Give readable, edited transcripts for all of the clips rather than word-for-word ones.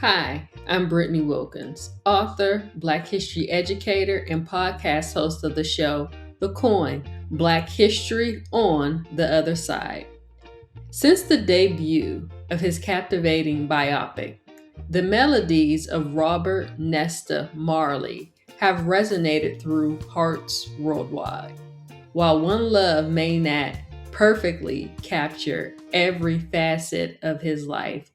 Hi, I'm Brittany Wilkins, author, Black history educator, and podcast host of the show, The Coin Black History on the Other Side. Since the debut of his captivating biopic, the melodies of Robert Nesta Marley have resonated through hearts worldwide. While One Love may not perfectly capture every facet of his life,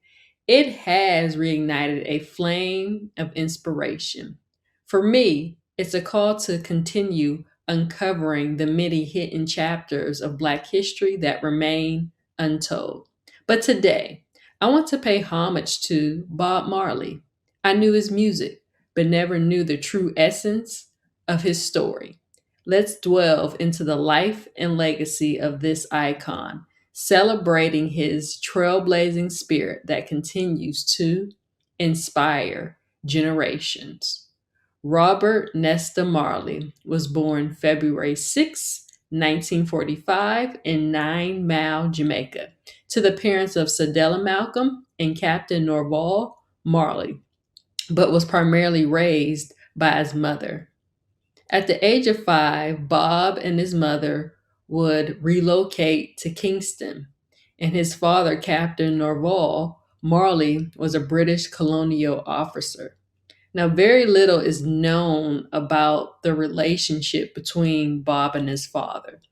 it has reignited a flame of inspiration. For me, it's a call to continue uncovering the many hidden chapters of Black history that remain untold. But today, I want to pay homage to Bob Marley. I knew his music, but never knew the true essence of his story. Let's delve into the life and legacy of this icon, celebrating his trailblazing spirit that continues to inspire generations. Robert Nesta Marley was born February 6, 1945, in Nine Mile, Jamaica, to the parents of Cedella Malcolm and Captain Norval Marley, but was primarily raised by his mother. At the age of 5, Bob and his mother would relocate to Kingston, and his father, Captain Norval Marley, was a British colonial officer. Now, very little is known about the relationship between Bob and his father,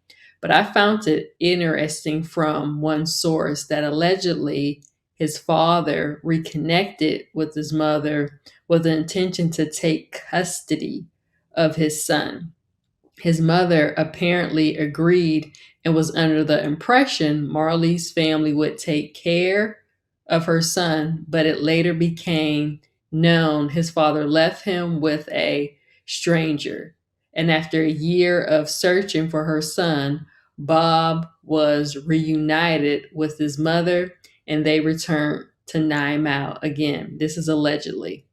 but I found it interesting from one source that allegedly his father reconnected with his mother with the intention to take custody of his son. His mother apparently agreed and was under the impression Marley's family would take care of her son, but it later became known his father left him with a stranger. And after a year of searching for her son, Bob was reunited with his mother and they returned to Nine Mile again. This is allegedly.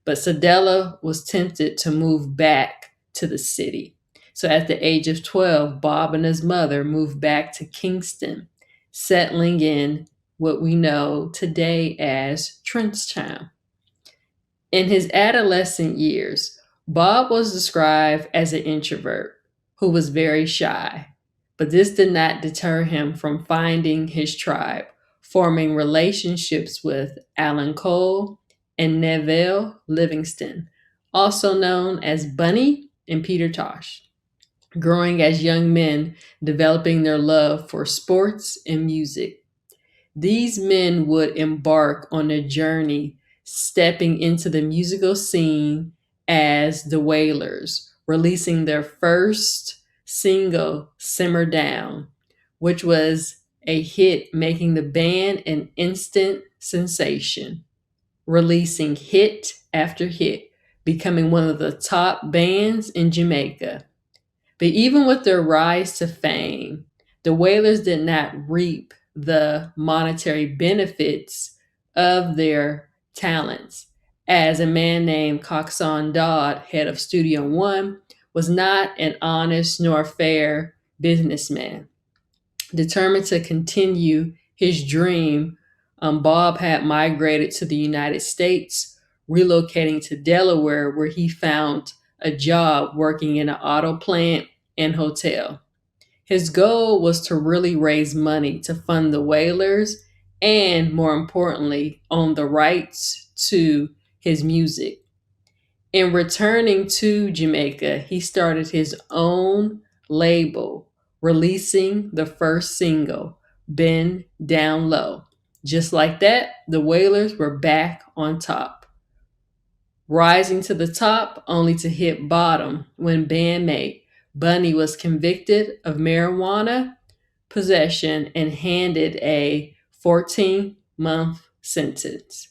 But Cedella was tempted to move back to the city. So at the age of 12, Bob and his mother moved back to Kingston, settling in what we know today as Trenchtown. In his adolescent years, Bob was described as an introvert who was very shy, but this did not deter him from finding his tribe, forming relationships with Alan Cole and Neville Livingston, also known as Bunny and Peter Tosh, growing as young men, developing their love for sports and music. These men would embark on a journey stepping into the musical scene as the Wailers, releasing their first single, Simmer Down, which was a hit, making the band an instant sensation, releasing hit after hit, becoming one of the top bands in Jamaica. But even with their rise to fame, the Wailers did not reap the monetary benefits of their talents, as a man named Coxon Dodd, head of Studio One, was not an honest nor fair businessman. Determined to continue his dream, Bob had migrated to the United States, relocating to Delaware, where he found a job working in an auto plant and hotel. His goal was to really raise money to fund the Wailers and, more importantly, own the rights to his music. In returning to Jamaica, he started his own label, releasing the first single, Been Down Low. Just like that, the Wailers were back on top, rising to the top only to hit bottom when bandmate Bunny was convicted of marijuana possession and handed a 14-month sentence.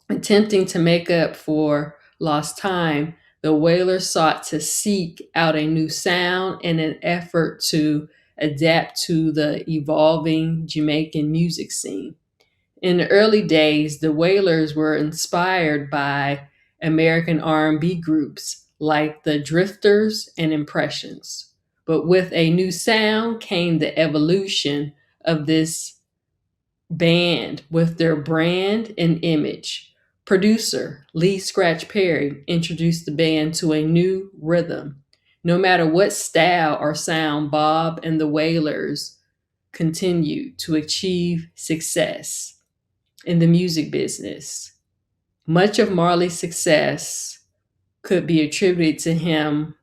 Attempting to make up for lost time, the Wailers sought to seek out a new sound in an effort to adapt to the evolving Jamaican music scene. In the early days, the Wailers were inspired by American R&B groups like the Drifters and Impressions. But with a new sound came the evolution of this band with their brand and image, Producer Lee Scratch Perry introduced the band to a new rhythm. No matter what style or sound, Bob and the Wailers continued to achieve success in the music business. Much of Marley's success could be attributed to him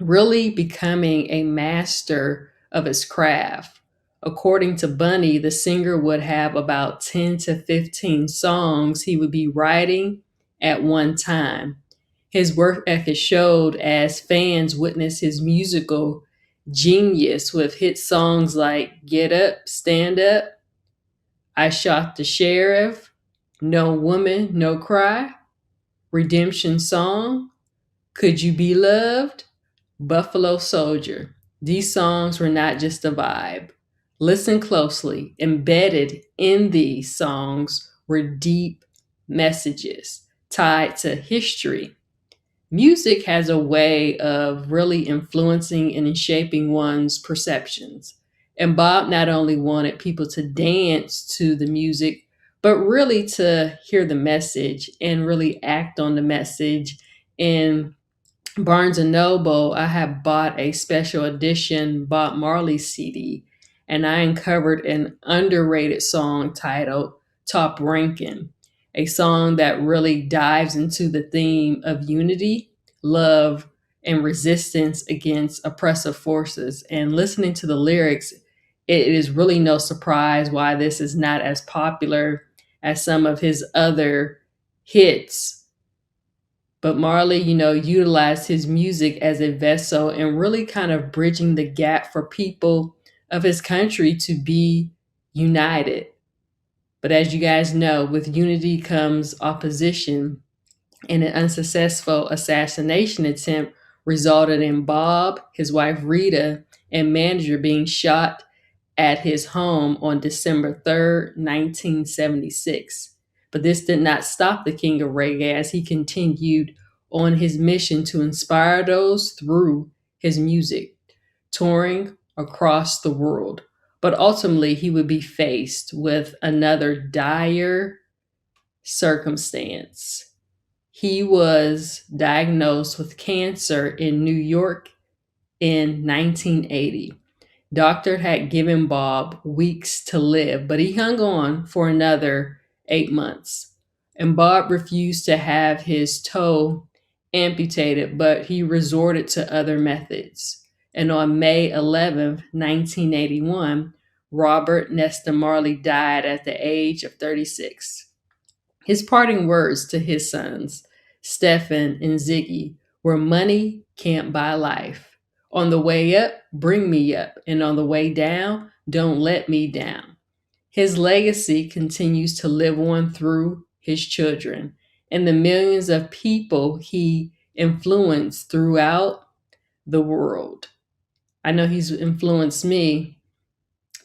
really becoming a master of his craft. According to Bunny, the singer would have about 10 to 15 songs he would be writing at one time. His work ethic showed as fans witnessed his musical genius with hit songs like Get Up, Stand Up, I Shot the Sheriff, No Woman, No Cry, Redemption Song, Could You Be Loved, Buffalo Soldier. These songs were not just a vibe. Listen closely. Embedded in these songs were deep messages tied to history. Music has a way of really influencing and shaping one's perceptions. And Bob not only wanted people to dance to the music, but really to hear the message and really act on the message. And Barnes and Noble, I have bought a special edition Bob Marley CD, and I uncovered an underrated song titled Top Rankin', a song that really dives into the theme of unity, love, and resistance against oppressive forces. And listening to the lyrics, it is really no surprise why this is not as popular as some of his other hits, but Marley, utilized his music as a vessel and really kind of bridging the gap for people of his country to be united. But as you guys know, with unity comes opposition, and an unsuccessful assassination attempt resulted in Bob, his wife Rita, and manager being shot at his home on December 3rd, 1976. But this did not stop the king of reggae as he continued on his mission to inspire those through his music, touring across the world. But ultimately, he would be faced with another dire circumstance. He was diagnosed with cancer in New York in 1980. Doctor had given Bob weeks to live, but he hung on for another 8 months. And Bob refused to have his toe amputated, but he resorted to other methods. And on May 11th, 1981, Robert Nesta Marley died at the age of 36. His parting words to his sons, Stephen and Ziggy, were money can't buy life. On the way up, bring me up. And on the way down, don't let me down. His legacy continues to live on through his children and the millions of people he influenced throughout the world. I know he's influenced me.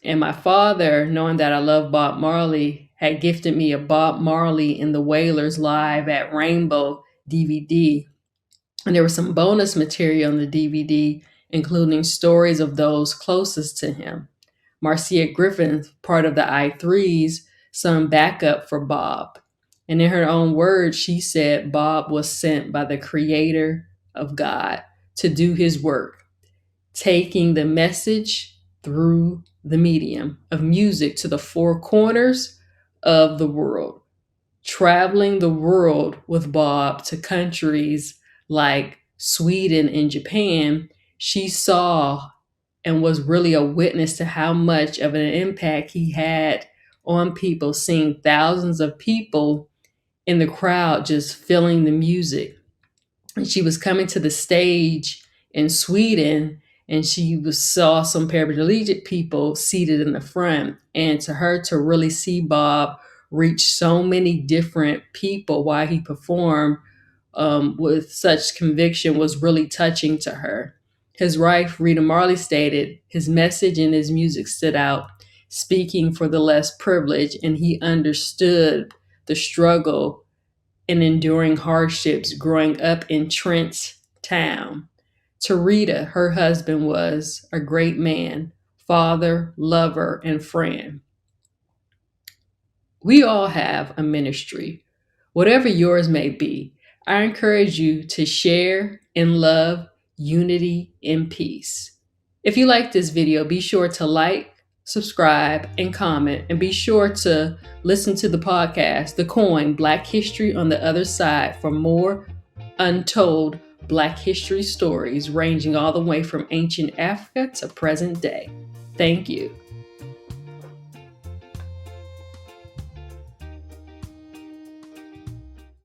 And my father, knowing that I love Bob Marley, had gifted me a Bob Marley and the Wailers live at Rainbow DVD. And there was some bonus material on the DVD, including stories of those closest to him. Marcia Griffin, part of the I3s, sung backup for Bob. And in her own words, she said Bob was sent by the creator of God to do his work, taking the message through the medium of music to the four corners of the world, traveling the world with Bob to countries like Sweden and Japan. She saw and was really a witness to how much of an impact he had on people, seeing thousands of people in the crowd just feeling the music. And she was coming to the stage in Sweden, and saw some paraplegic people seated in the front. And to her, to really see Bob reach so many different people while he performed with such conviction was really touching to her. His wife, Rita Marley, stated his message and his music stood out, speaking for the less privileged, and he understood the struggle and enduring hardships growing up in Trent's town. To Rita, her husband was a great man, father, lover, and friend. We all have a ministry. Whatever yours may be, I encourage you to share in love, unity, and peace. If you like this video, be sure to like, subscribe, and comment, and be sure to listen to the podcast, The Coin, Black History on the Other Side, for more untold Black history stories ranging all the way from ancient Africa to present day. Thank you.